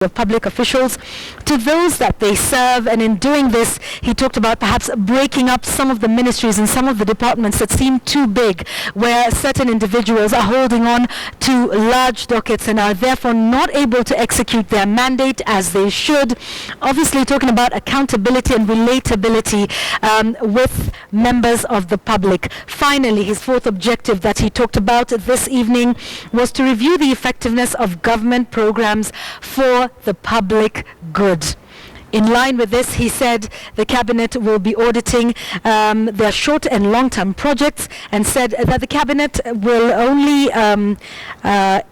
of public officials to those that they serve, and in doing this he talked about perhaps breaking up some of the ministries and some of the departments that seem too big, where certain individuals are holding on to large dockets and are therefore not able to execute their mandate as they should. Obviously talking about accountability and relatability with members of the public. Finally, his fourth objective that he talked about this evening was to review the effectiveness of government programs for the public good. In line with this, he said the cabinet will be auditing their short and long-term projects, and said that the cabinet will only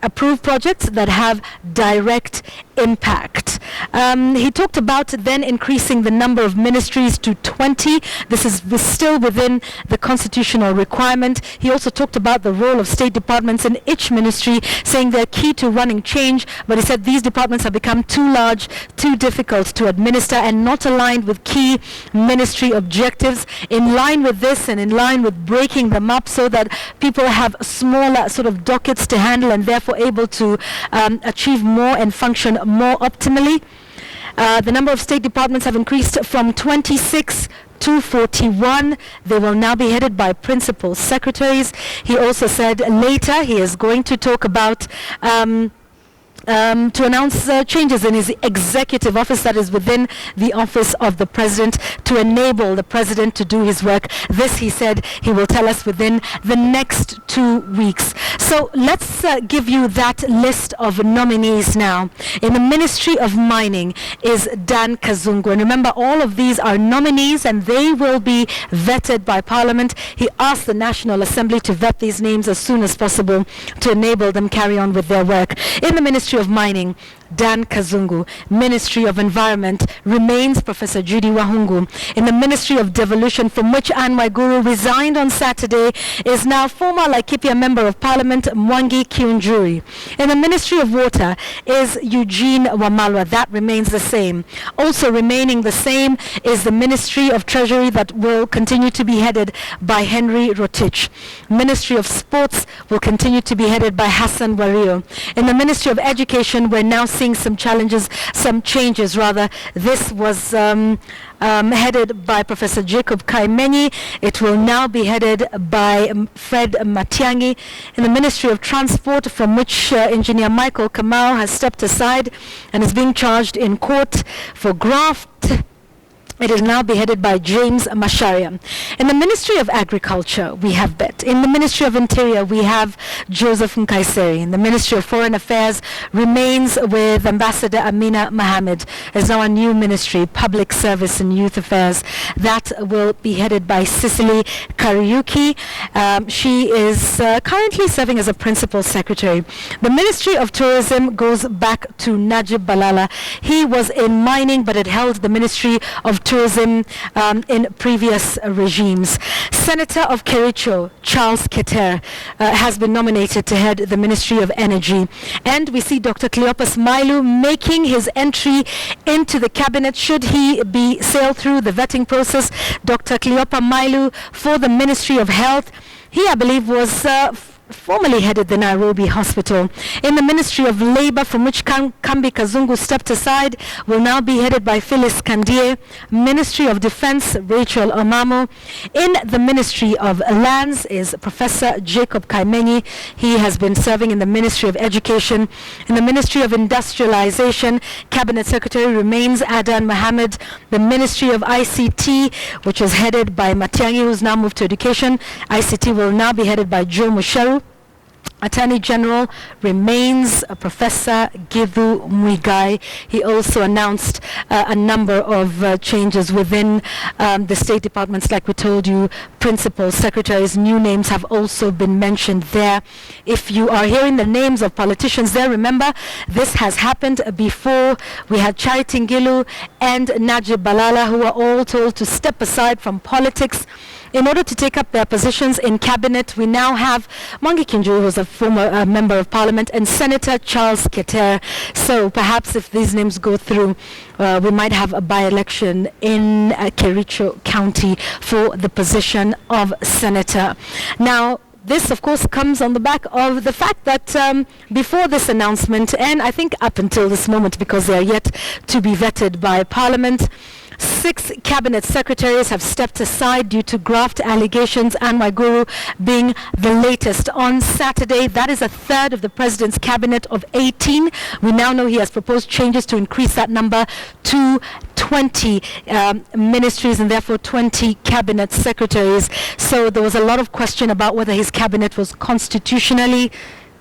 approve projects that have direct impact. He talked about then increasing the number of ministries to 20. This is still within the constitutional requirement. He also talked about the role of state departments in each ministry, saying they're key to running change, but he said these departments have become too large, too difficult to administer, and not aligned with key ministry objectives. In line with this and in line with breaking them up so that people have smaller sort of dockets to handle and therefore able to achieve more and function more optimally. The number of state departments have increased from 26 to 41. They will now be headed by principal secretaries. He also said later he is going to talk about to announce changes in his executive office, that is within the office of the president, to enable the president to do his work. This, he said, he will tell us within the next 2 weeks. So let's give you that list of nominees now. In the Ministry of Mining is Dan Kazungu. And remember, all of these are nominees and they will be vetted by Parliament. He asked the National Assembly to vet these names as soon as possible to enable them carry on with their work. In the Ministry of Mining, Dan Kazungu. Ministry of Environment remains Professor Judy Wahungu. In the Ministry of Devolution, from which Anne Waiguru resigned on Saturday, is now former Laikipia Member of Parliament Mwangi Kiunjuri. In the Ministry of Water is Eugene Wamalwa. That remains the same. Also remaining the same is the Ministry of Treasury, that will continue to be headed by Henry Rotich. Ministry of Sports will continue to be headed by Hassan Wario. In the Ministry of Education, we're now seeing some changes. This was headed by Professor Jacob Kaimenyi. It will now be headed by Fred Matiangi. In the Ministry of Transport, from which Engineer Michael Kamau has stepped aside and is being charged in court for graft, it is now beheaded by James Masharia. In the Ministry of Agriculture, we have Bet. In the Ministry of Interior, we have Joseph Nkaiseri. In the Ministry of Foreign Affairs remains with Ambassador Amina Mohammed. There's now a new ministry, Public Service and Youth Affairs. That will be headed by Cicely Kariuki. She is currently serving as a Principal Secretary. The Ministry of Tourism goes back to Najib Balala. He was in mining, but had held the Ministry of Tourism in previous regimes. Senator of Kericho, Charles Keter, has been nominated to head the Ministry of Energy. And we see Dr. Cleopas Mailu making his entry into the cabinet should he be sailed through the vetting process. Dr. Cleopas Mailu for the Ministry of Health. He, I believe, was formerly headed the Nairobi Hospital. In the Ministry of Labour, from which Kambi Kazungu stepped aside, will now be headed by Phyllis Kandie. Ministry of Defence, Rachel Omamo. In the Ministry of Lands is Professor Jacob Kaimenyi. He has been serving in the Ministry of Education. In the Ministry of Industrialization, Cabinet Secretary remains Adan Mohammed. The Ministry of ICT, which is headed by Matiangi, who's now moved to Education. ICT will now be headed by Joe Musharu. Attorney General remains Professor Githu Muigai. He also announced a number of changes within the state departments. Like we told you, principal secretaries, new names have also been mentioned there. If you are hearing the names of politicians there, remember this has happened before. We had Charity Ngilu and Najib Balala, who were all told to step aside from politics in order to take up their positions in cabinet. We now have Mwangi Kiunjuri, who's a former member of parliament, and Senator Charles Keter. So perhaps if these names go through, we might have a by-election in Kericho County for the position of senator. Now, this, of course, comes on the back of the fact that before this announcement, and I think up until this moment, because they are yet to be vetted by Parliament, 6 cabinet secretaries have stepped aside due to graft allegations, and Waiguru being the latest. On Saturday, that is a third of the president's cabinet of 18. We now know he has proposed changes to increase that number to 20 ministries and therefore 20 cabinet secretaries. So there was a lot of question about whether his cabinet was constitutionally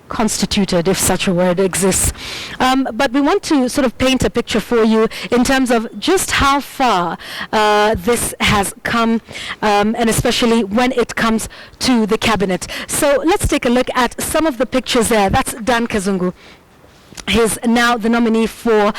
constituted, if such a word exists. But we want to sort of paint a picture for you in terms of just how far this has come, and especially when it comes to the cabinet. So let's take a look at some of the pictures there. That's Dan Kazungu. He's now the nominee for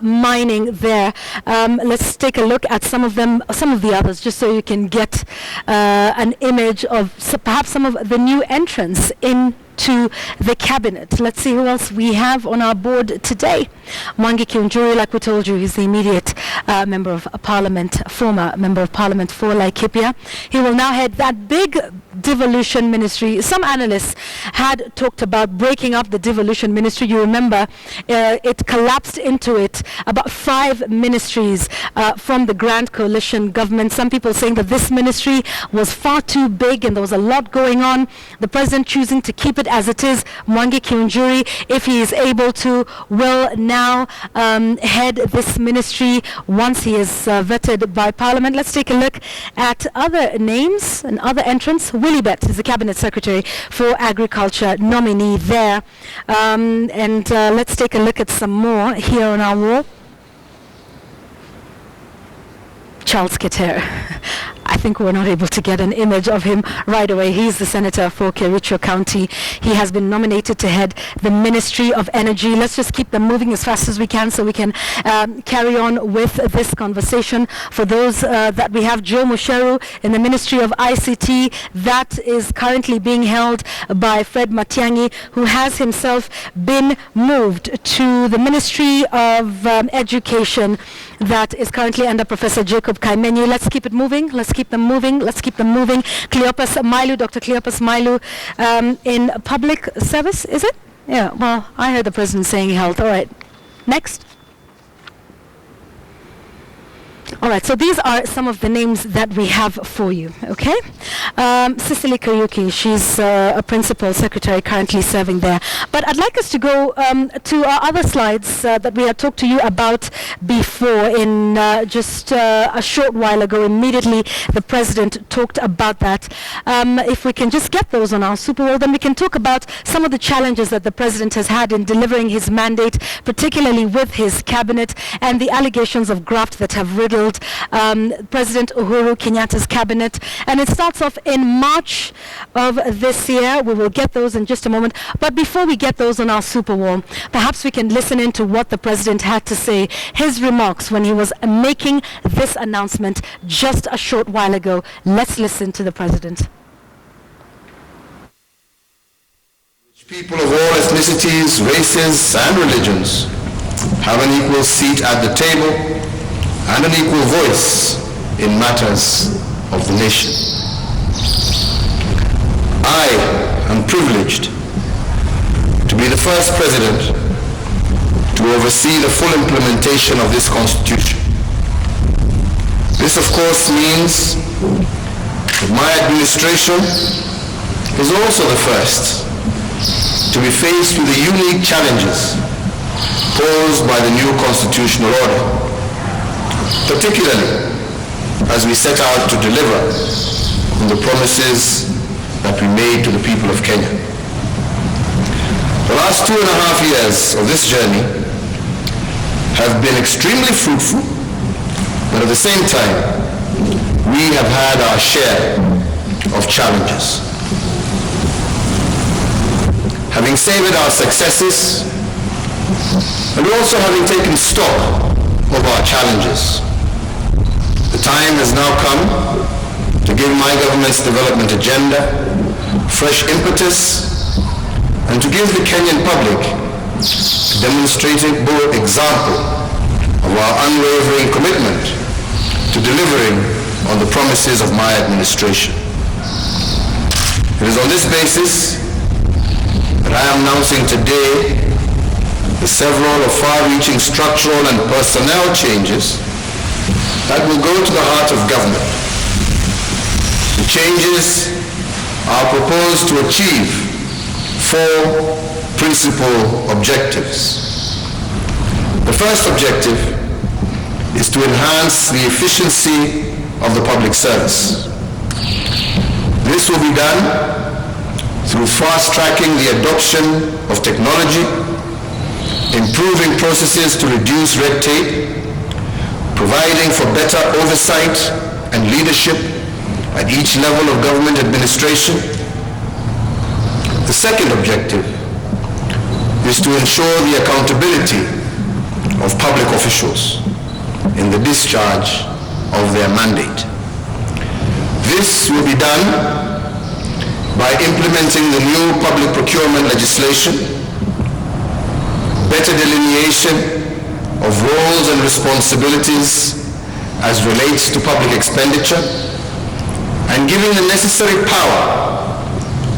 mining there. Let's take a look at some of the others, just so you can get an image of perhaps some of the new entrants into the cabinet. Let's see who else we have on our board today. Mwangi Kiunjuri, like we told you, he's the immediate member of parliament, former member of parliament for Laikipia. He will now head that big devolution ministry. Some analysts had talked about breaking up the devolution ministry. You remember it collapsed into it about 5 ministries from the Grand Coalition government. Some people saying that this ministry was far too big and there was a lot going on. The president choosing to keep it as it is. Mwangi Kiunjuri, if he is able to, will now head this ministry once he is vetted by Parliament. Let's take a look at other names and other entrants. Willie Bett is the Cabinet Secretary for Agriculture, nominee there. And let's take a look at some more here on our wall. Charles Keter. I think we're not able to get an image of him right away. He's the senator for Kericho County. He has been nominated to head the Ministry of Energy. Let's just keep them moving as fast as we can so we can carry on with this conversation. For those that we have, Joe Musheru in the Ministry of ICT, that is currently being held by Fred Matiang'i, who has himself been moved to the Ministry of Education that is currently under Professor Jacob Kaimenyu. Let's keep it moving. Let's keep them moving. Let's keep them moving. Cleopas Mailu, Dr. Cleopas Mailu, in public service, is it? Yeah, well, I heard the president saying health. All right. Next. All right, so these are some of the names that we have for you, okay? Cicely Kariuki, she's a principal secretary currently serving there. But I'd like us to go to our other slides that we had talked to you about before in just a short while ago. Immediately, the president talked about that. If we can just get those on our Super Bowl, then we can talk about some of the challenges that the president has had in delivering his mandate, particularly with his cabinet, and the allegations of graft that have riddled President Uhuru Kenyatta's cabinet. And it starts off in March of this year. We will get those in just a moment. But before we get those on our Super Wall, perhaps we can listen into what the president had to say, his remarks when he was making this announcement just a short while ago. Let's listen to the president. People of all ethnicities, races, and religions have an equal seat at the table and an equal voice in matters of the nation. I am privileged to be the first president to oversee the full implementation of this constitution. This, of course, means that my administration is also the first to be faced with the unique challenges posed by the new constitutional order, particularly as we set out to deliver on the promises that we made to the people of Kenya. The last 2.5 years of this journey have been extremely fruitful, but at the same time, we have had our share of challenges. Having savored our successes, and also having taken stock of our challenges, the time has now come to give my government's development agenda fresh impetus and to give the Kenyan public a demonstrable example of our unwavering commitment to delivering on the promises of my administration. It is on this basis that I am announcing today the several or far-reaching structural and personnel changes that will go to the heart of government. The changes are proposed to achieve 4 principal objectives. The first objective is to enhance the efficiency of the public service. This will be done through fast-tracking the adoption of technology, improving processes to reduce red tape, providing for better oversight and leadership at each level of government administration. The second objective is to ensure the accountability of public officials in the discharge of their mandate. This will be done by implementing the new public procurement legislation, better delineation of roles and responsibilities as relates to public expenditure, and giving the necessary power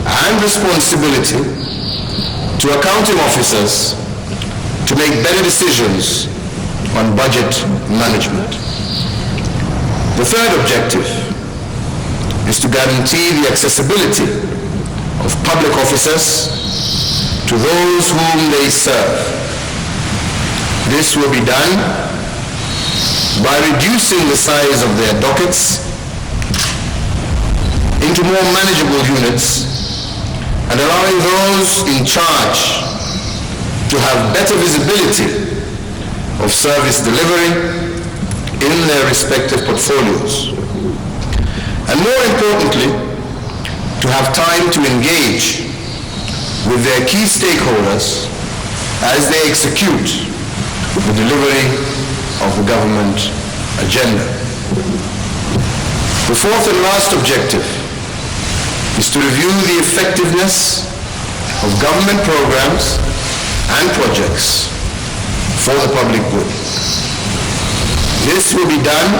and responsibility to accounting officers to make better decisions on budget management. The third objective is to guarantee the accessibility of public officers to those whom they serve. This will be done by reducing the size of their dockets into more manageable units and allowing those in charge to have better visibility of service delivery in their respective portfolios. And more importantly, to have time to engage with their key stakeholders as they execute the delivery of the government agenda. The fourth and last objective is to review the effectiveness of government programs and projects for the public good. This will be done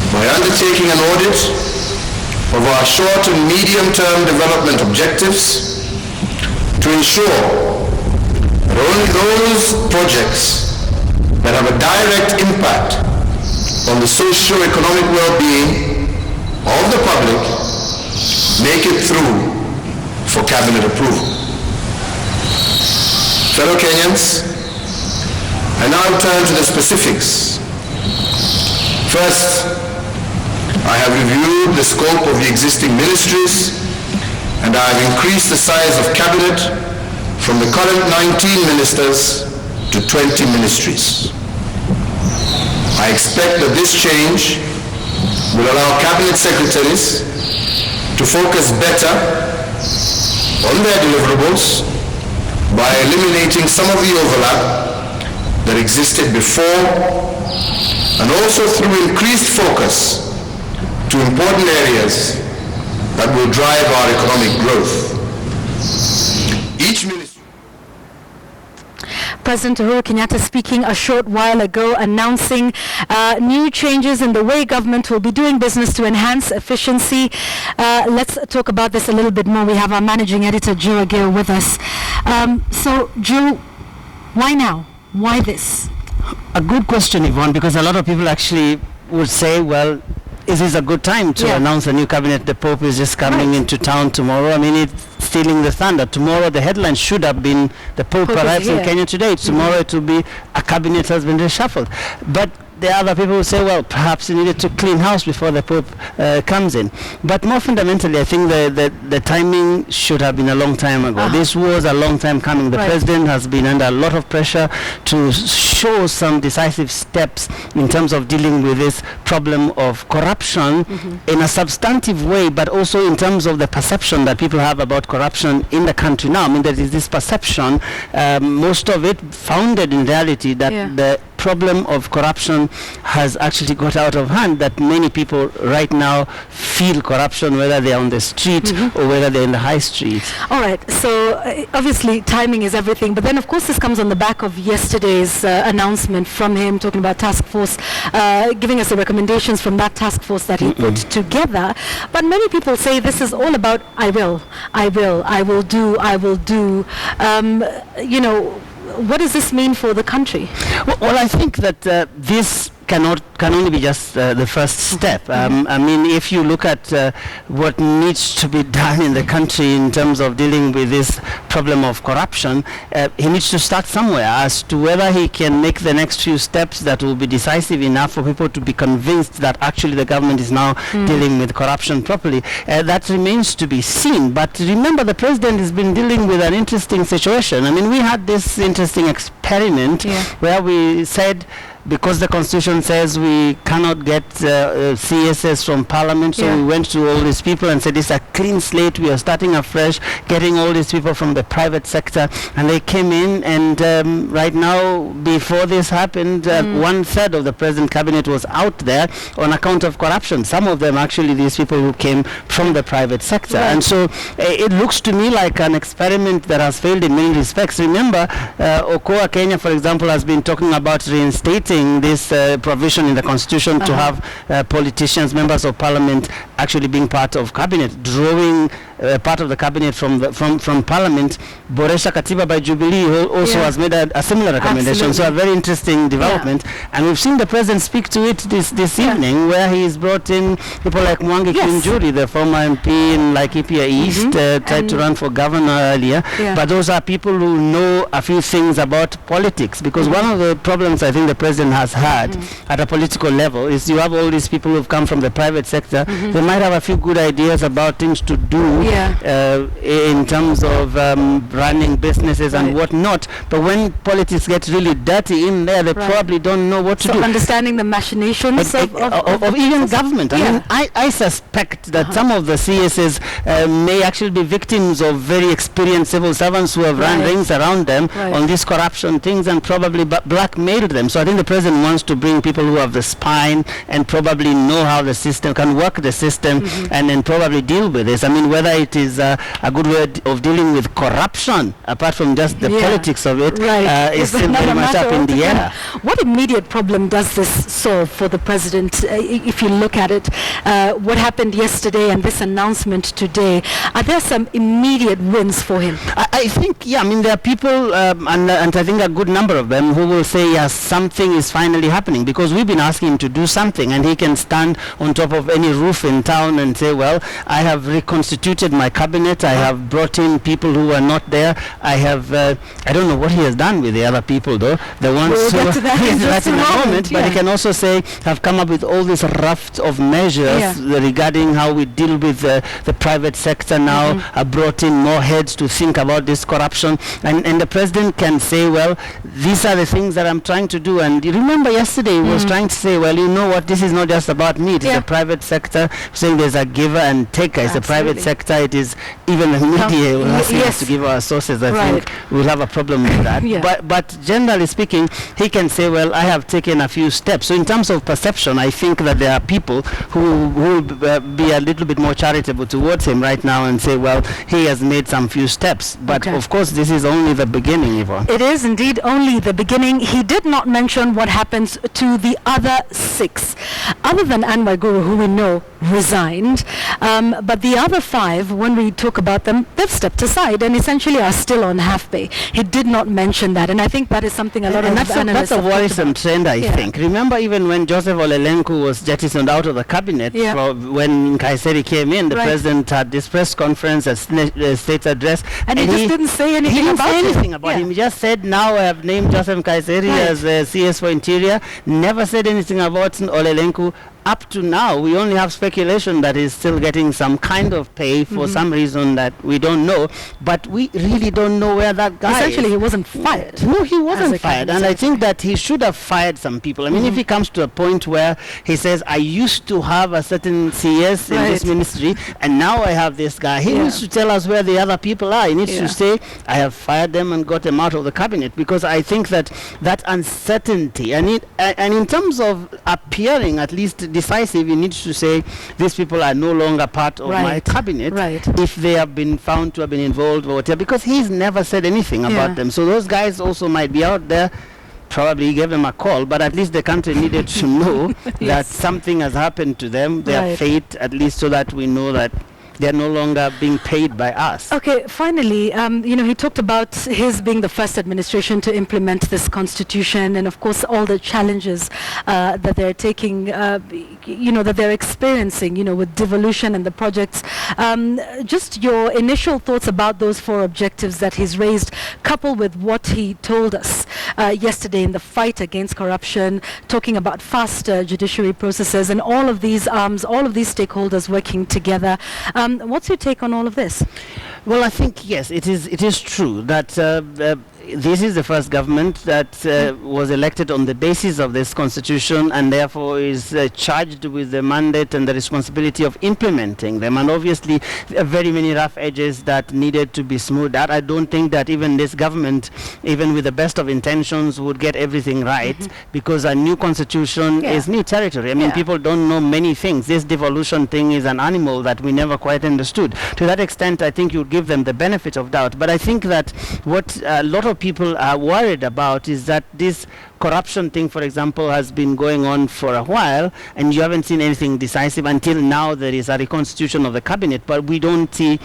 by undertaking an audit of our short and medium-term development objectives to ensure that only those projects that have a direct impact on the socio-economic well-being of the public make it through for cabinet approval. Fellow Kenyans, I now turn to the specifics. First, I have reviewed the scope of the existing ministries and I have increased the size of cabinet from the current 19 ministers to 20 ministries. I expect that this change will allow cabinet secretaries to focus better on their deliverables by eliminating some of the overlap that existed before and also through increased focus to important areas that will drive our economic growth. Each ministry. President Uhuru Kenyatta speaking a short while ago, announcing new changes in the way government will be doing business to enhance efficiency. Let's talk about this a little bit more. We have our managing editor, Joe Aguirre, with us. So, Joe, why now? Why this? A good question, Yvonne, because a lot of people actually would say, well, is this a good time to announce a new cabinet? The Pope is just coming into town tomorrow. I mean, it's stealing the thunder. Tomorrow, the headline should have been the Pope arrives in Kenya today. Tomorrow, it will be a cabinet has been reshuffled. But there are other people who say, well, perhaps you needed to clean house before the Pope comes in. But more fundamentally, I think the timing should have been a long time ago. This was a long time coming. The president has been under a lot of pressure to show some decisive steps in terms of dealing with this problem of corruption in a substantive way, but also in terms of the perception that people have about corruption in the country now. I mean, there is this perception, most of it founded in reality, that the problem of corruption has actually got out of hand, that many people right now feel corruption, whether they're on the street or whether they're in the high street. All right, so obviously timing is everything, but then of course this comes on the back of yesterday's announcement from him, talking about task force, giving us the recommendations from that task force that he put together. But many people say this is all about I will do. What does this mean for the country? Well, I think that this can only be just the first step. I mean, if you look at what needs to be done in the country in terms of dealing with this problem of corruption, he needs to start somewhere. As to whether he can make the next few steps that will be decisive enough for people to be convinced that actually the government is now dealing with corruption properly, that remains to be seen. But remember, the president has been dealing with an interesting situation. I mean, we had this interesting experiment where we said, because the constitution says we cannot get CSS from parliament, so we went to all these people and said it's a clean slate, we are starting afresh, getting all these people from the private sector, and they came in, and right now, before this happened, 1/3 of the present cabinet was out there on account of corruption. Some of them actually these people who came from the private sector. And so it looks to me like an experiment that has failed in many respects. Remember, Okoa Kenya, for example, has been talking about reinstating this provision in the constitution to have politicians, members of parliament, actually being part of cabinet, drawing part of the cabinet from parliament. Boresha Katiba by Jubilee also has made a similar recommendation. So a very interesting development, and we've seen the president speak to it this evening, where he's brought in people like Mwangi Kinjuri, the former MP in Laikipia East, tried to run for governor earlier, but those are people who know a few things about politics, because one of the problems I think the president has had at a political level is you have all these people who've come from the private sector. They might have a few good ideas about things to do in terms of running businesses and whatnot, but when politics gets really dirty in there, they probably don't know what to do. Understanding the machinations of even government. I mean, I suspect that some of the CSs may actually be victims of very experienced civil servants who have run rings around them on these corruption things and probably blackmailed them. So I think the president wants to bring people who have the spine and probably know how the system can work, the system, and then probably deal with this. I mean, whether it is a good way of dealing with corruption, apart from just the politics of it, is still very much up in the air. What immediate problem does this solve for the president? If you look at it, what happened yesterday and this announcement today, are there some immediate wins for him? I think, I mean, there are people, and I think a good number of them, who will say, yes, something is finally happening, because we've been asking him to do something, and he can stand on top of any roof in town and say, well, I have reconstituted my cabinet, I have brought in people who are not there, I have, I don't know what he has done with the other people, though, the ones who get to that in a moment, but he can also say, have come up with all this raft of measures regarding how we deal with the private sector now, have brought in more heads to think about this corruption, and the president can say, well, these are the things that I'm trying to do. And you remember yesterday he was trying to say, well, you know what, this is not just about me, it is the private sector, saying there's a giver and taker. It's the private sector, it is even the media who asking us to give our sources. I think we'll have a problem with that. But generally speaking, he can say, well, I have taken a few steps. So in terms of perception, I think that there are people who will be a little bit more charitable towards him right now and say, well, he has made some few steps. But of course, this is only the beginning, Yvonne. It is indeed only the beginning. He did not mention what happens to the other 6. Other than Anwar Guru, who we know resigned, but the other 5, when we talk about them, they've stepped aside and essentially are still on half pay. He did not mention that, and I think that is something a lot of analysts that's a worrisome trend, I think. Remember, even when Joseph Olelenku was jettisoned out of the cabinet, when Kaiseri came in, the president had this press conference, a state address, and he just didn't say anything about him. He just said, now I have named Joseph Kaiseri as CS for Interior, never said anything about Olelenku up to now, we only have speculation that he's still getting some kind of pay for some reason that we don't know, but we really don't know where that guy Essentially, is. he wasn't fired. No, he as wasn't a fired, cabinet and I think that he should have fired some people. I mean, if he comes to a point where he says, I used to have a certain CS in this ministry, and now I have this guy, he needs to tell us where the other people are. He needs to say, I have fired them and got them out of the cabinet, because I think that that uncertainty, and in terms of appearing at least decisive, he needs to say, these people are no longer part of my cabinet if they have been found to have been involved or whatever, because he's never said anything about them. So those guys also might be out there. Probably he gave them a call, but at least the country needed to know that something has happened to them, their fate, at least, so that we know that they're no longer being paid by us. Okay, finally, he talked about his being the first administration to implement this constitution, and of course all the challenges that they're taking, that they're experiencing, with devolution and the projects. Just your initial thoughts about those 4 objectives that he's raised, coupled with what he told us yesterday in the fight against corruption, talking about faster judiciary processes and all of these arms, all of these stakeholders working together. What's your take on all of this? Well, I think, yes, it is true that this is the first government that was elected on the basis of this constitution, and therefore is charged with the mandate and the responsibility of implementing them. And obviously, there are very many rough edges that needed to be smoothed out. I don't think that even this government, even with the best of intentions, would get everything right, because a new constitution is new territory. I mean, people don't know many things. This devolution thing is an animal that we never quite understood. To that extent, I think you give them the benefit of doubt. But I think that what a lot of people are worried about is that this corruption thing, for example, has been going on for a while, and you haven't seen anything decisive until now. There is a reconstitution of the cabinet, but we don't see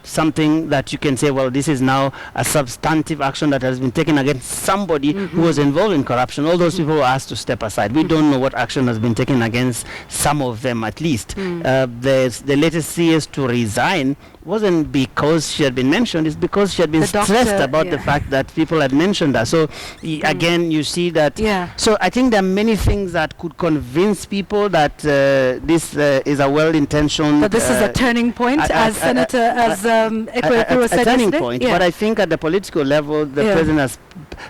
something that you can say, well, this is now a substantive action that has been taken against somebody who was involved in corruption. All those people were asked to step aside. We don't know what action has been taken against some of them, at least. The latest CS to resign wasn't because she had been mentioned, it's because she had been stressed about the fact that people had mentioned her. So again, you see that. So I think there are many things that could convince people that this is a well-intentioned. But this is a turning point, as Senator, Ekwe said, a turning point. But I think at the political level, the president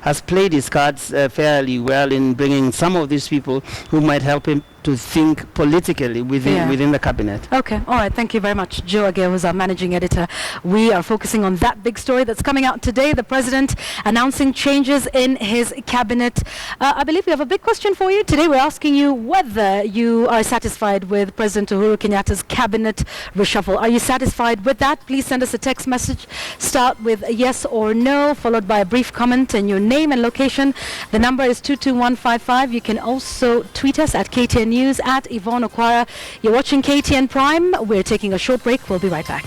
has played his cards fairly well in bringing some of these people who might help him to think politically within the cabinet. Okay, all right, thank you very much. Joe Agay was our managing editor. We are focusing on that big story that's coming out today, the president announcing changes in his cabinet. I believe we have a big question for you. Today we're asking you whether you are satisfied with President Uhuru Kenyatta's cabinet reshuffle. Are you satisfied with that? Please send us a text message. Start with a yes or no, followed by a brief comment and your name and location. The number is 22155. You can also tweet us at KTN News, at Yvonne Okwara. You're watching KTN Prime. We're taking a short break. We'll be right back.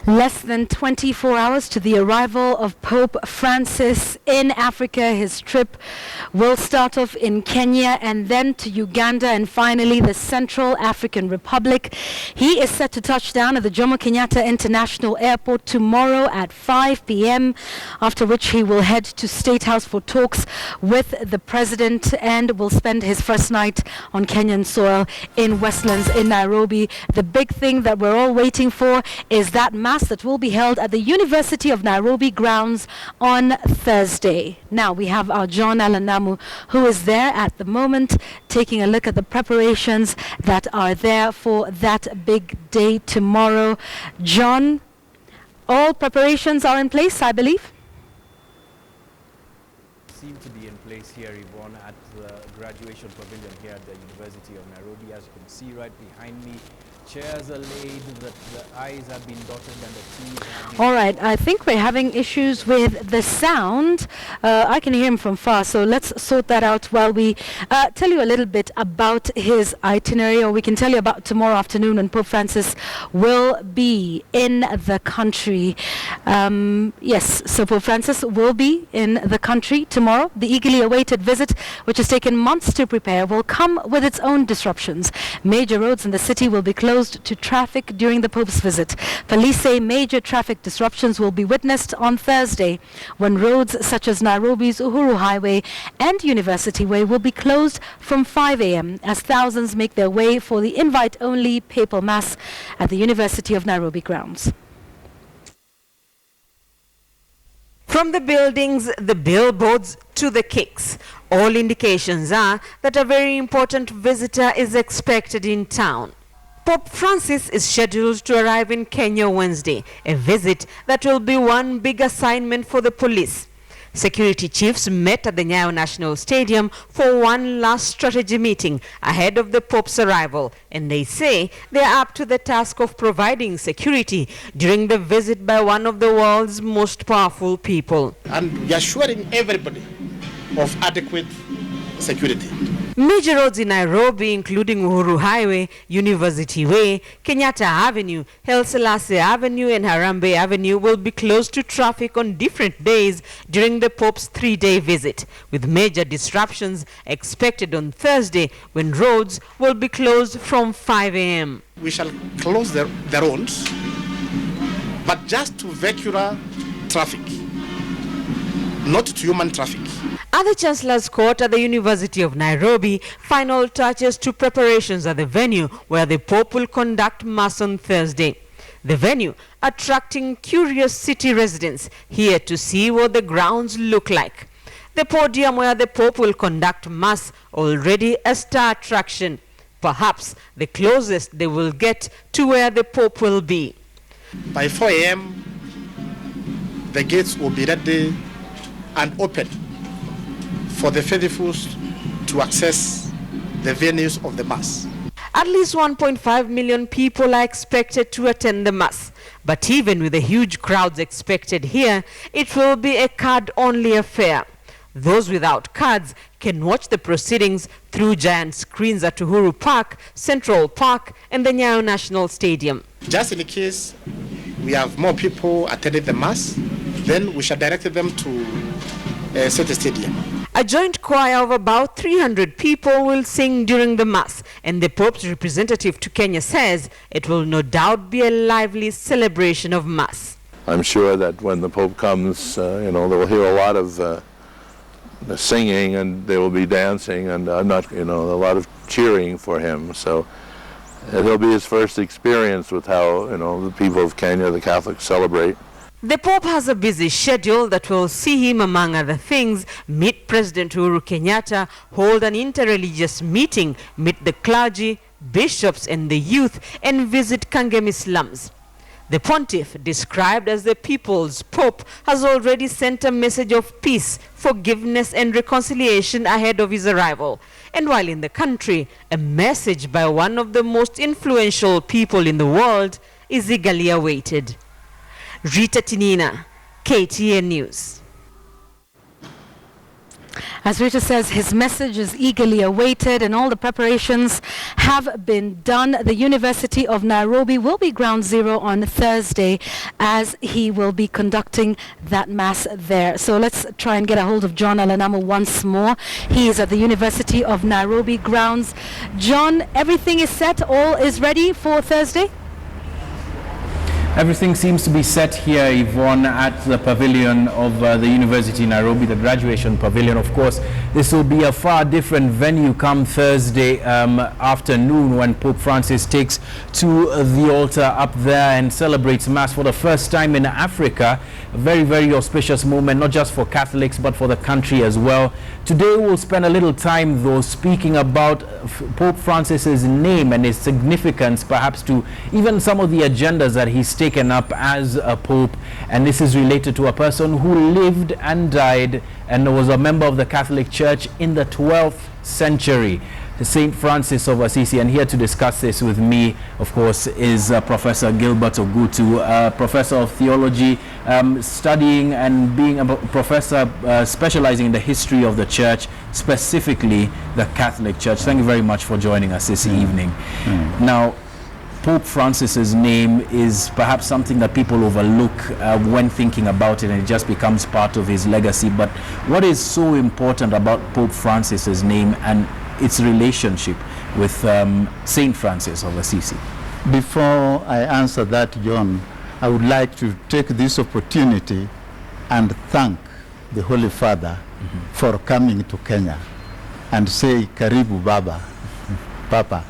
Less than 24 hours to the arrival of Pope Francis in Africa. His trip will start off in Kenya and then to Uganda and finally the Central African Republic. He is set to touch down at the Jomo Kenyatta International Airport tomorrow at 5 p.m, after which he will head to State House for talks with the president and will spend his first night on Kenyan soil in Westlands in Nairobi. The big thing that we're all waiting for is that mass that will be held at the University of Nairobi grounds on Thursday. Now we have our John Alanamu, who is there at the moment taking a look at the preparations that are there for that big day tomorrow. John, all preparations are in place, I believe? seem to be in place here, Yvonne, at the graduation pavilion here at the University of Nairobi. As you can see right behind me, chairs are laid, the I's have been dotted and the T's have been... All right, I think we're having issues with the sound. I can hear him from far, so let's sort that out while we tell you a little bit about his itinerary, or we can tell you about tomorrow afternoon when Pope Francis will be in the country. Yes, so Pope Francis will be in the country tomorrow. The eagerly awaited visit, which has taken months to prepare, will come with its own disruptions. Major roads in the city will be closed to traffic during the Pope's visit. Police say major traffic disruptions will be witnessed on Thursday when roads such as Nairobi's Uhuru Highway and University Way will be closed from 5 a.m. as thousands make their way for the invite-only papal mass at the University of Nairobi grounds. From the buildings, the billboards to the cakes, all indications are that a very important visitor is expected in town. Pope Francis is scheduled to arrive in Kenya Wednesday, a visit that will be one big assignment for the police. Security chiefs met at the Nyayo National Stadium for one last strategy meeting ahead of the Pope's arrival, and they say they are up to the task of providing security during the visit by one of the world's most powerful people. And we are assuring everybody of adequate security. Major roads in Nairobi, including Uhuru Highway, University Way, Kenyatta Avenue, Haile Selassie Avenue and Harambee Avenue will be closed to traffic on different days during the Pope's 3-day visit, with major disruptions expected on Thursday when roads will be closed from 5 a.m. We shall close the roads, but just to vehicular traffic, not to human traffic. At the Chancellor's Court at the University of Nairobi, final touches to preparations at the venue where the Pope will conduct Mass on Thursday. The venue attracting curious city residents here to see what the grounds look like. The podium where the Pope will conduct Mass, already a star attraction. Perhaps the closest they will get to where the Pope will be. By 4 a.m., the gates will be ready and open for the faithful to access the venues of the Mass. At least 1.5 million people are expected to attend the Mass. But even with the huge crowds expected here, it will be a card-only affair. Those without cards can watch the proceedings through giant screens at Uhuru Park, Central Park, and the Nyayo National Stadium. Just in case we have more people attending the Mass, then we shall direct them to City Stadium. A joint choir of about 300 people will sing during the Mass, and the Pope's representative to Kenya says it will no doubt be a lively celebration of Mass. I'm sure that when the Pope comes, they will hear a lot of singing, and they will be dancing, and a lot of cheering for him. So it'll be his first experience with how, the people of Kenya, the Catholics, celebrate. The Pope has a busy schedule that will see him, among other things, meet President Uhuru Kenyatta, hold an interreligious meeting, meet the clergy, bishops and the youth, and visit Kangemi slums. The pontiff, described as the people's pope, has already sent a message of peace, forgiveness and reconciliation ahead of his arrival. And while in the country, a message by one of the most influential people in the world is eagerly awaited. Rita Tinina, KTN News. As Rita says, his message is eagerly awaited and all the preparations have been done. The University of Nairobi will be ground zero on Thursday as he will be conducting that mass there. So let's try and get a hold of John Alanamo once more. He is at the University of Nairobi grounds. John, everything is set, all is ready for Thursday? Everything seems to be set here, Yvonne, at the pavilion of the University of Nairobi, the graduation pavilion. Of course, this will be a far different venue come Thursday afternoon when Pope Francis takes to the altar up there and celebrates Mass for the first time in Africa. A very, very auspicious moment, not just for Catholics, but for the country as well. Today, we'll spend a little time, though, speaking about Pope Francis's name and his significance, perhaps to even some of the agendas that he's taken up as a pope. And this is related to a person who lived and died and was a member of the Catholic Church in the 12th century. St. Francis of Assisi, and here to discuss this with me, of course, is Professor Gilbert Ogutu, Professor of Theology, studying and being a professor specializing in the history of the Church, specifically the Catholic Church. Thank you very much for joining us this evening. Now, Pope Francis's name is perhaps something that people overlook when thinking about it, and it just becomes part of his legacy. But what is so important about Pope Francis's name and its relationship with St. Francis of Assisi? Before I answer that, John, I would like to take this opportunity and thank the Holy Father for coming to Kenya and say Karibu Baba, Papa,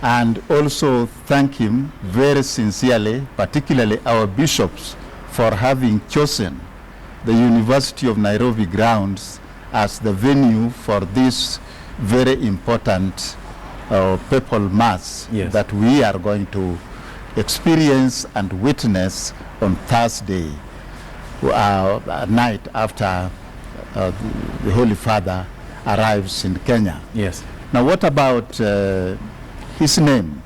and also thank him very sincerely, particularly our bishops, for having chosen the University of Nairobi grounds as the venue for this very important papal mass that we are going to experience and witness on Thursday night after the Holy Father arrives in Kenya. Yes. Now, what about his name?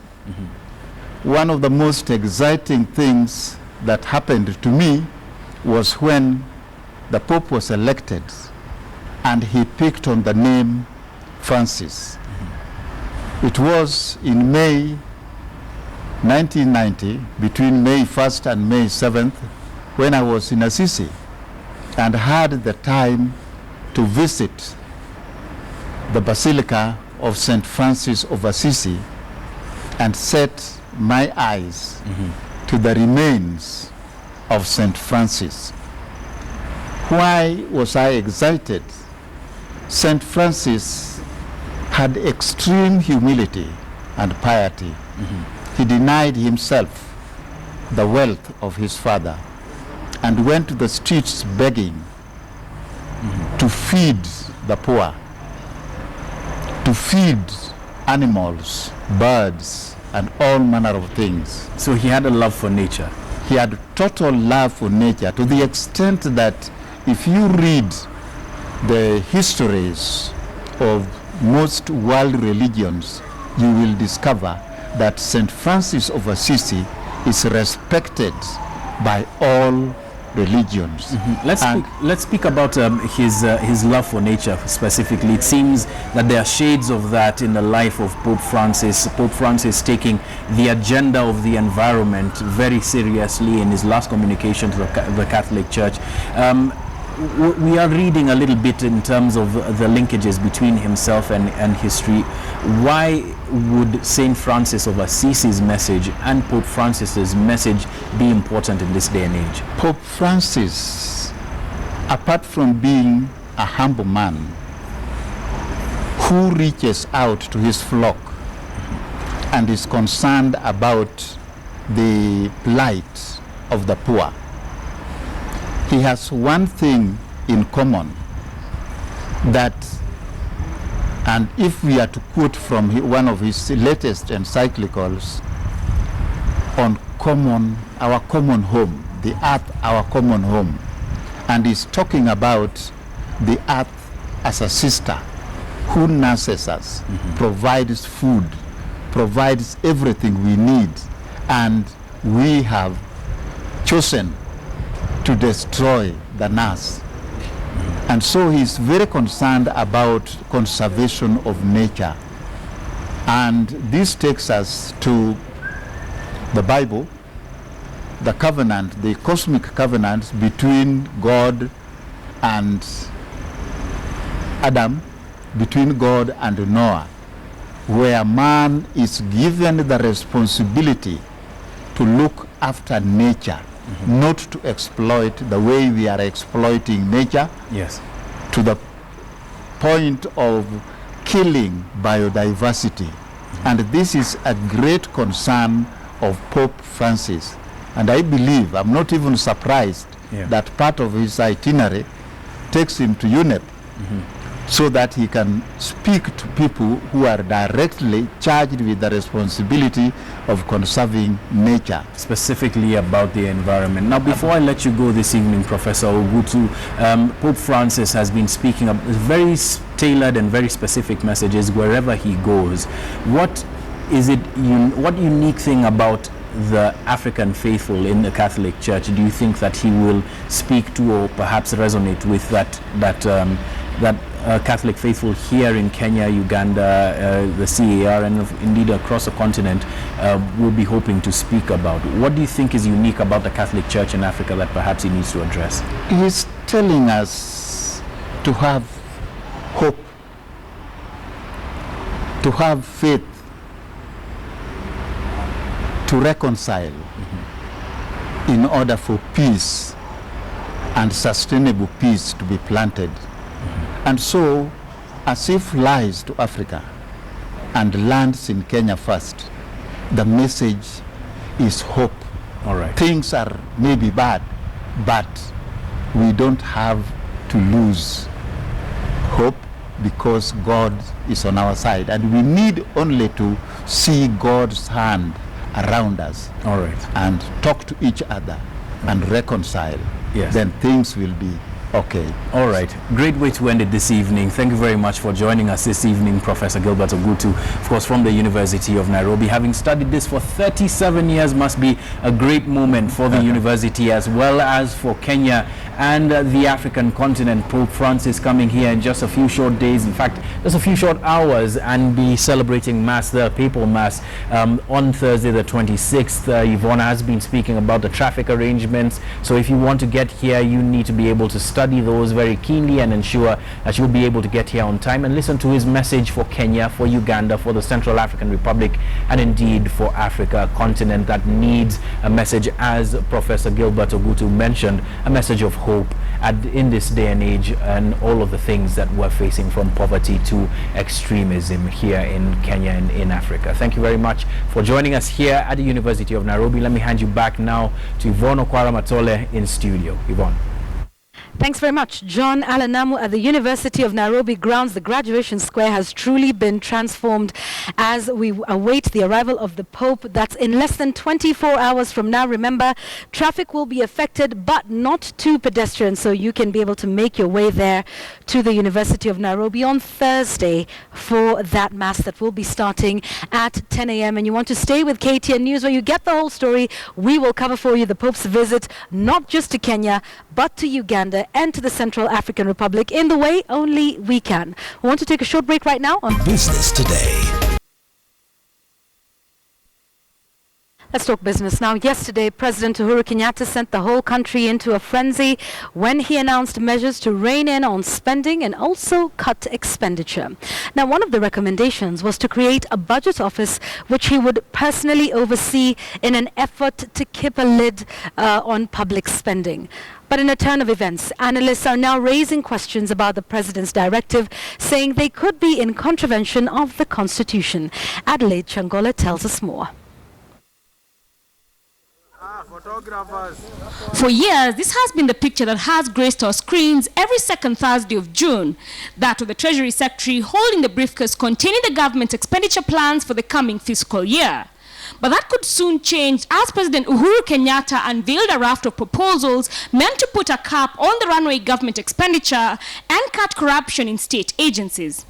One of the most exciting things that happened to me was when the Pope was elected and he picked on the name Francis. It was in May 1990, between May 1st and May 7th, when I was in Assisi and had the time to visit the Basilica of St. Francis of Assisi and set my eyes to the remains of St. Francis. Why was I excited? St. Francis had extreme humility and piety. He denied himself the wealth of his father and went to the streets begging to feed the poor, to feed animals, birds, and all manner of things. So he had a love for nature. He had total love for nature, to the extent that if you read the histories of most world religions, you will discover that St. Francis of Assisi is respected by all religions. Let's speak about his love for nature specifically. It seems that there are shades of that in the life of Pope Francis. Pope Francis taking the agenda of the environment very seriously in his last communication to the Catholic Church. We are reading a little bit in terms of the linkages between himself and history. Why would St. Francis of Assisi's message and Pope Francis's message be important in this day and age? Pope Francis, apart from being a humble man who reaches out to his flock and is concerned about the plight of the poor, he has one thing in common, that, and if we are to quote from one of his latest encyclicals on our common home, the earth, our common home, and he's talking about the earth as a sister who nurses us, provides food, provides everything we need, and we have chosen to destroy the nurse. And so he's very concerned about conservation of nature. And this takes us to the Bible, the covenant, the cosmic covenant between God and Adam, between God and Noah, where man is given the responsibility to look after nature, not to exploit the way we are exploiting nature, to the point of killing biodiversity. And this is a great concern of Pope Francis. And I believe, I'm not even surprised that part of his itinerary takes him to UNEP so that he can speak to people who are directly charged with the responsibility of conserving nature. Specifically about the environment. Now, before I let you go this evening, Professor Ogutu, Pope Francis has been speaking of very tailored and very specific messages wherever he goes. What is it? What unique thing about the African faithful in the Catholic Church do you think that he will speak to, or perhaps resonate with that Catholic faithful here in Kenya, Uganda, the CAR, and indeed across the continent will be hoping to speak about? What do you think is unique about the Catholic Church in Africa that perhaps he needs to address? He's telling us to have hope, to have faith, to reconcile in order for peace and sustainable peace to be planted. And so, as he flies to Africa and lands in Kenya first, the message is hope. All right. Things are maybe bad, but we don't have to lose hope because God is on our side. And we need only to see God's hand around us. All right. And talk to each other and reconcile. Yes. Then things will be okay. All right. Great way to end it this evening. Thank you very much for joining us this evening, Professor Gilbert Ogutu, of course, from the University of Nairobi. Having studied this for 37 years must be a great moment for the university as well as for Kenya and the African continent. Pope Francis coming here in just a few short days, in fact, just a few short hours, and be celebrating Mass, the papal Mass, on Thursday the 26th. Yvonne has been speaking about the traffic arrangements. So if you want to get here, you need to be able to study those very keenly and ensure that you'll be able to get here on time and listen to his message for Kenya, for Uganda, for the Central African Republic, and indeed for Africa, a continent that needs a message, as Professor Gilbert Ogutu mentioned, a message of hope in this day and age, and all of the things that we're facing, from poverty to extremism here in Kenya and in Africa. Thank you very much for joining us here at the University of Nairobi. Let me hand you back now to Yvonne Okwara-Matole in studio. Yvonne. Thanks very much. John Alanamu at the University of Nairobi grounds. The graduation square has truly been transformed as we await the arrival of the Pope. That's in less than 24 hours from now. Remember, traffic will be affected, but not to pedestrians, so you can be able to make your way there to the University of Nairobi on Thursday for that Mass that will be starting at 10 a.m. And you want to stay with KTN News, where you get the whole story. We will cover for you the Pope's visit, not just to Kenya, but to Uganda and to the Central African Republic in the way only we can. We want to take a short break right now on Business Today. Let's talk business now. Yesterday, President Uhuru Kenyatta sent the whole country into a frenzy when he announced measures to rein in on spending and also cut expenditure. Now, one of the recommendations was to create a budget office which he would personally oversee in an effort to keep a lid on public spending. But in a turn of events, analysts are now raising questions about the president's directive, saying they could be in contravention of the Constitution. Adelaide Changola tells us more. For years, this has been the picture that has graced our screens every second Thursday of June. That of the Treasury Secretary holding the briefcase containing the government's expenditure plans for the coming fiscal year. But that could soon change as President Uhuru Kenyatta unveiled a raft of proposals meant to put a cap on the runaway government expenditure and cut corruption in state agencies.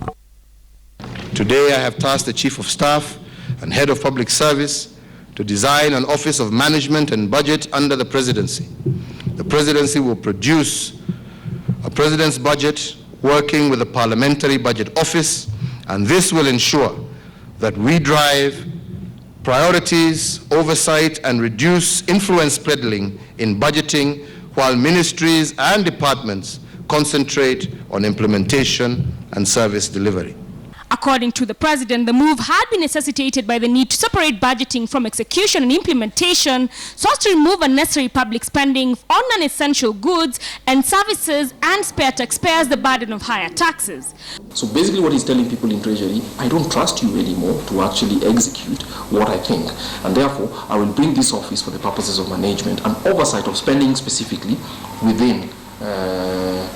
Today I have tasked the Chief of Staff and Head of Public Service to design an Office of Management and Budget under the Presidency. The Presidency will produce a President's Budget working with the Parliamentary Budget Office, and this will ensure that we drive priorities, oversight, and reduce influence peddling in budgeting, while ministries and departments concentrate on implementation and service delivery. According to the president, the move had been necessitated by the need to separate budgeting from execution and implementation so as to remove unnecessary public spending on non-essential goods and services and spare taxpayers the burden of higher taxes. So basically what he's telling people in Treasury, I don't trust you anymore to actually execute what I think, and therefore I will bring this office for the purposes of management and oversight of spending specifically within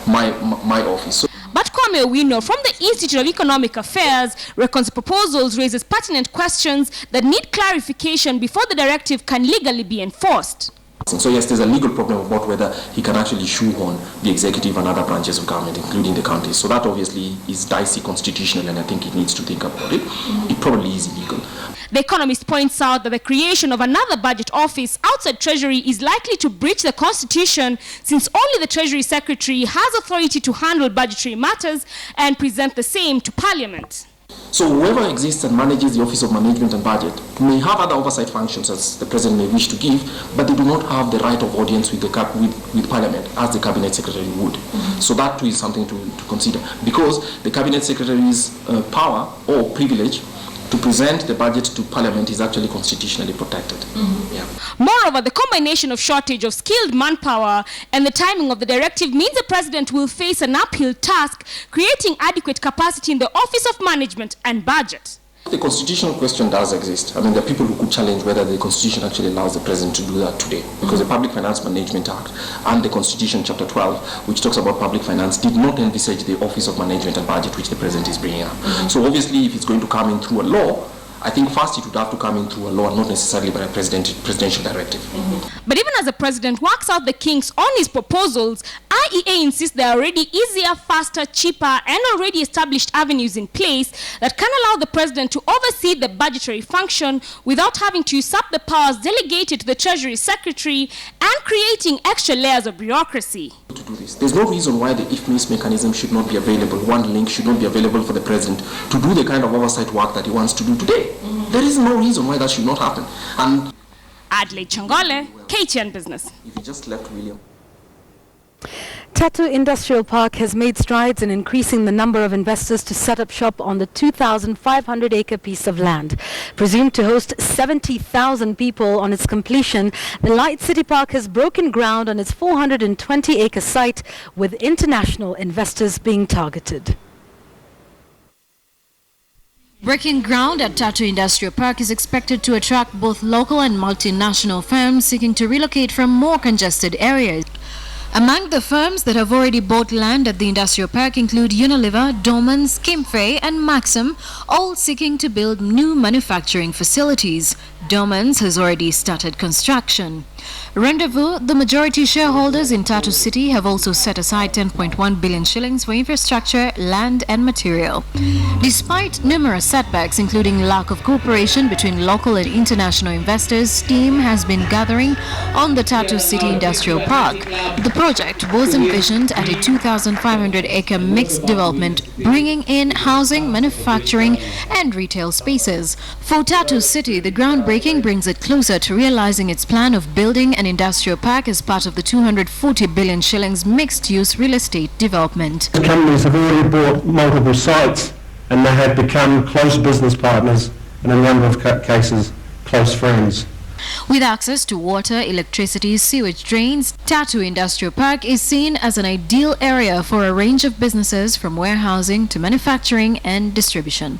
my office. But Kwame Owino from the Institute of Economic Affairs reckons the proposals raises pertinent questions that need clarification before the directive can legally be enforced. So yes, there's a legal problem about whether he can actually shoehorn the executive and other branches of government, including the counties. So that obviously is dicey constitutional, and I think he needs to think about it. It probably is illegal. The Economist points out that the creation of another budget office outside Treasury is likely to breach the Constitution, since only the Treasury Secretary has authority to handle budgetary matters and present the same to Parliament. So whoever exists and manages the Office of Management and Budget may have other oversight functions as the President may wish to give, but they do not have the right of audience with Parliament as the Cabinet Secretary would. So that too is something to consider, because the Cabinet Secretary's power or privilege to present the budget to Parliament is actually constitutionally protected. Yeah. Moreover, the combination of shortage of skilled manpower and the timing of the directive means the President will face an uphill task, creating adequate capacity in the Office of Management and Budget. The constitutional question does exist. I mean, there are people who could challenge whether the Constitution actually allows the President to do that today, because the Public Finance Management Act and the Constitution Chapter 12, which talks about public finance, did not envisage the Office of Management and Budget, which the President is bringing up. So obviously, if it's going to come in through a law, I think first it would have to come in through a law, not necessarily by a presidential directive. But even as the President works out the kinks on his proposals, IEA insists there are already easier, faster, cheaper, and already established avenues in place that can allow the President to oversee the budgetary function without having to usurp the powers delegated to the Treasury Secretary and creating extra layers of bureaucracy. To do this, there's no reason why the if-miss mechanism should not be available. One link should not be available for the President to do the kind of oversight work that he wants to do today. There is no reason why that should not happen. And Adelaide Changole, KTN Business. if he just left William. Tatu Industrial Park has made strides in increasing the number of investors to set up shop on the 2,500-acre piece of land. Presumed to host 70,000 people on its completion, the Light City Park has broken ground on its 420-acre site, with international investors being targeted. Breaking ground at Tatu Industrial Park is expected to attract both local and multinational firms seeking to relocate from more congested areas. Among the firms that have already bought land at the industrial park include Unilever, Dormans, Kimfei and Maxim, all seeking to build new manufacturing facilities. Dormans has already started construction. Rendezvous, the majority shareholders in Tatu City, have also set aside 10.1 billion shillings for infrastructure, land and material. Despite numerous setbacks, including lack of cooperation between local and international investors, steam has been gathering on the Tatu City Industrial Park. The project was envisioned at a 2,500-acre mixed development, bringing in housing, manufacturing and retail spaces. For Tatu City, the groundbreaking brings it closer to realizing its plan of building an industrial park as part of the 240 billion shillings mixed-use real estate development. The companies have already bought multiple sites and they have become close business partners, in a number of cases close friends. With access to water, electricity, sewage drains, Tatu Industrial Park is seen as an ideal area for a range of businesses, from warehousing to manufacturing and distribution.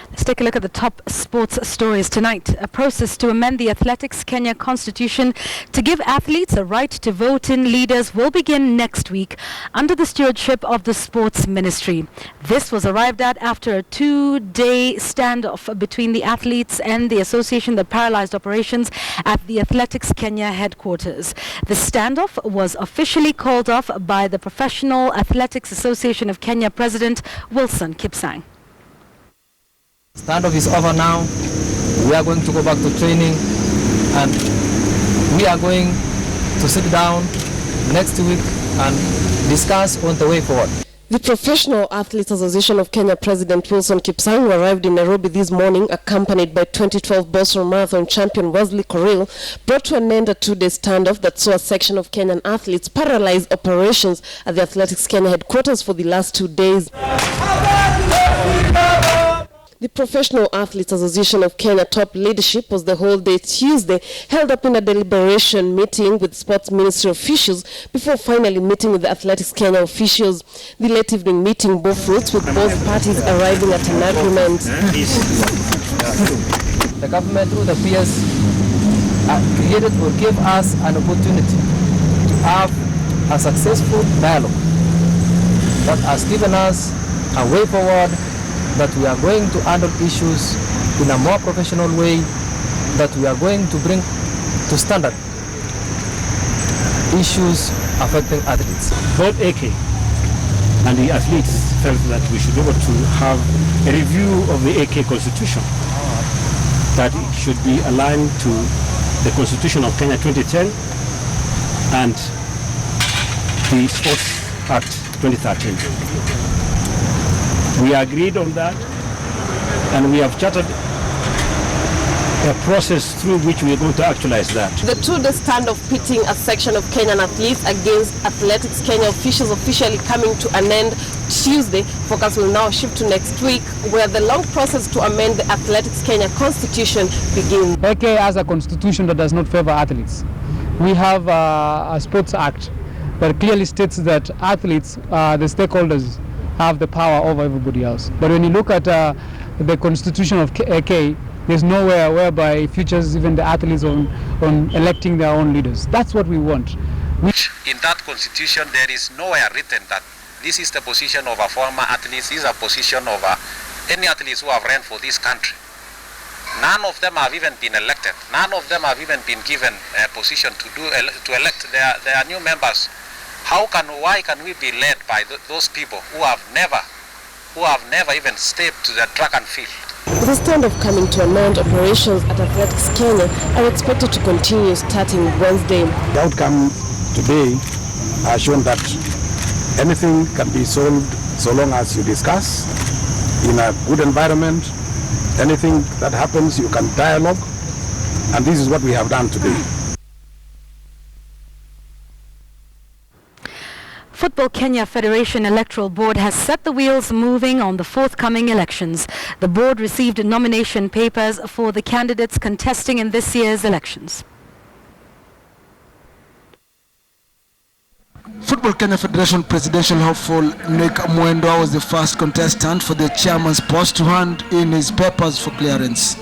Let's take a look at the top sports stories tonight. A process to amend the Athletics Kenya Constitution to give athletes a right to vote in leaders will begin next week under the stewardship of the Sports Ministry. This was arrived at after a 2-day standoff between the athletes and the association that paralyzed operations at the Athletics Kenya headquarters. The standoff was officially called off by the Professional Athletics Association of Kenya President Wilson Kipsang. Standoff is over now. We are going to go back to training and we are going to sit down next week and discuss on the way forward. The Professional Athletes Association of Kenya President Wilson Kipsang arrived in Nairobi this morning, accompanied by 2012 Boston Marathon champion Wesley Korir, brought to an end a two-day standoff that saw a section of Kenyan athletes paralyze operations at the Athletics Kenya headquarters for the last 2 days. The Professional Athletes Association of Kenya top leadership was the whole day Tuesday held up in a deliberation meeting with Sports Ministry officials before finally meeting with the Athletics Kenya officials. The late evening meeting bore fruits with both parties arriving at an agreement. The government through the PS created or gave us an opportunity to have a successful dialogue that has given us a way forward, that we are going to handle issues in a more professional way, that we are going to bring to standard issues affecting athletes. Both AK and the athletes felt that we should be able to have a review of the AK constitution, that it should be aligned to the Constitution of Kenya 2010 and the Sports Act 2013. We agreed on that, and we have charted a process through which we are going to actualize that. The two-day standoff pitting a section of Kenyan athletes against Athletics Kenya officials officially coming to an end Tuesday. Focus will now shift to next week, where the long process to amend the Athletics Kenya constitution begins. AK has a constitution that does not favor athletes. We have a Sports Act that clearly states that athletes, the stakeholders, have the power over everybody else. But when you look at the constitution of AK, there's nowhere whereby it features even the athletes on electing their own leaders. That's what we want. In that constitution, there is nowhere written that this is the position of a former athlete, this is a position of any athletes who have ran for this country. None of them have even been elected. None of them have even been given a position to elect their new members. Why can we be led by those people who have never even stepped to the track and field? The standoff coming to an end, operations at Athletics Kenya are expected to continue starting Wednesday. The outcome today has shown that anything can be solved so long as you discuss in a good environment. Anything that happens, you can dialogue, and this is what we have done today. Football Kenya Federation Electoral Board has set the wheels moving on the forthcoming elections. The board received nomination papers for the candidates contesting in this year's elections. Football Kenya Federation presidential hopeful Nick Mwendwa was the first contestant for the chairman's post to hand in his papers for clearance.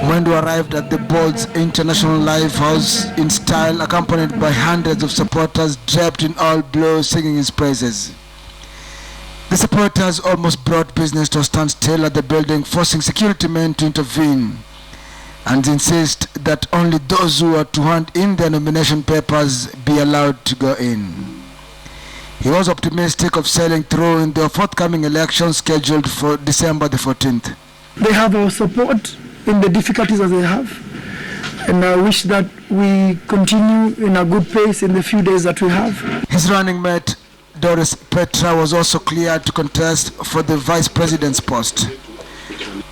Mwendwa arrived at the board's International Live House in style, accompanied by hundreds of supporters draped in all blue singing his praises. The supporters almost brought business to a standstill at the building, forcing security men to intervene and insist that only those who are to hand in their nomination papers be allowed to go in. He was optimistic of sailing through in the forthcoming election scheduled for December the 14th. They have our support in the difficulties that they have, and I wish that we continue in a good pace in the few days that we have. His running mate Doris Petra was also cleared to contest for the vice president's post.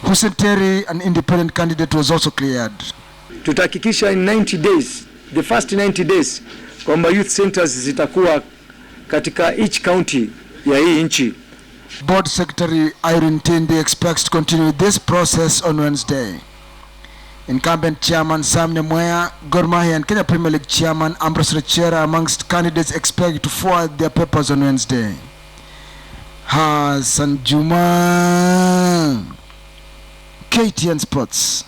Hussein Terry, an independent candidate, was also cleared. Tutahakikisha in 90 days, the first 90 days, kwamba youth centers zitakuwa katika each county ya hii nchi. Board Secretary Irene Tindi expects to continue this process on Wednesday. Incumbent Chairman Sam Nyamweya, Gor Mahia and Kenya Premier League Chairman Ambrose Rechera amongst candidates expect to forward their papers on Wednesday. Hassan Juma, KTN Sports.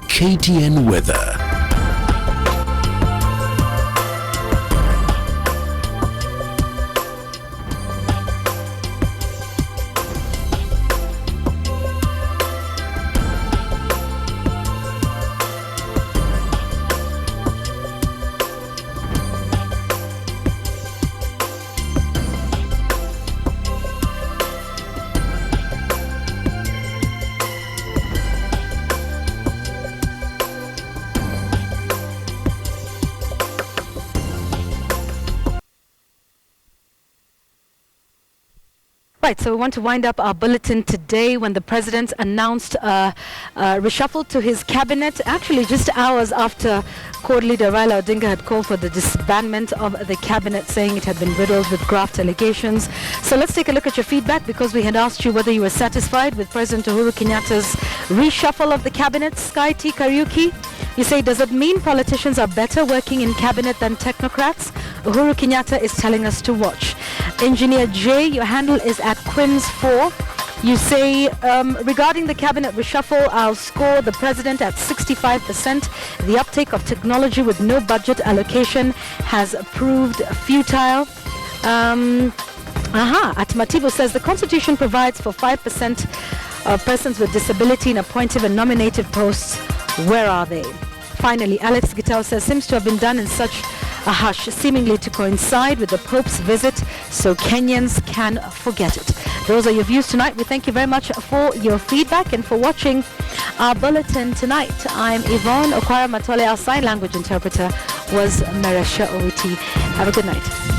KTN weather. Right, so we want to wind up our bulletin today when the president announced a reshuffle to his cabinet, actually just hours after Court leader Raila Odinga had called for the disbandment of the cabinet, saying it had been riddled with graft allegations. So let's take a look at your feedback, because we had asked you whether you were satisfied with President Uhuru Kenyatta's reshuffle of the cabinet. Sky T Kariuki, you say, does it mean politicians are better working in cabinet than technocrats? Uhuru Kenyatta is telling us to watch. Engineer J, your handle is at Quims4. You say, regarding the cabinet reshuffle, I'll score the president at 65%. The uptake of technology with no budget allocation has proved futile. Atmativo says the constitution provides for 5% of persons with disability in appointive and nominated posts. Where are they? Finally, Alex Gitao says, seems to have been done in such a hush, seemingly to coincide with the Pope's visit, so Kenyans can forget it. Those are your views tonight. We thank you very much for your feedback and for watching our bulletin tonight. I'm Yvonne Okwara Matole. Our sign language interpreter was Maresha Owiti. Have a good night.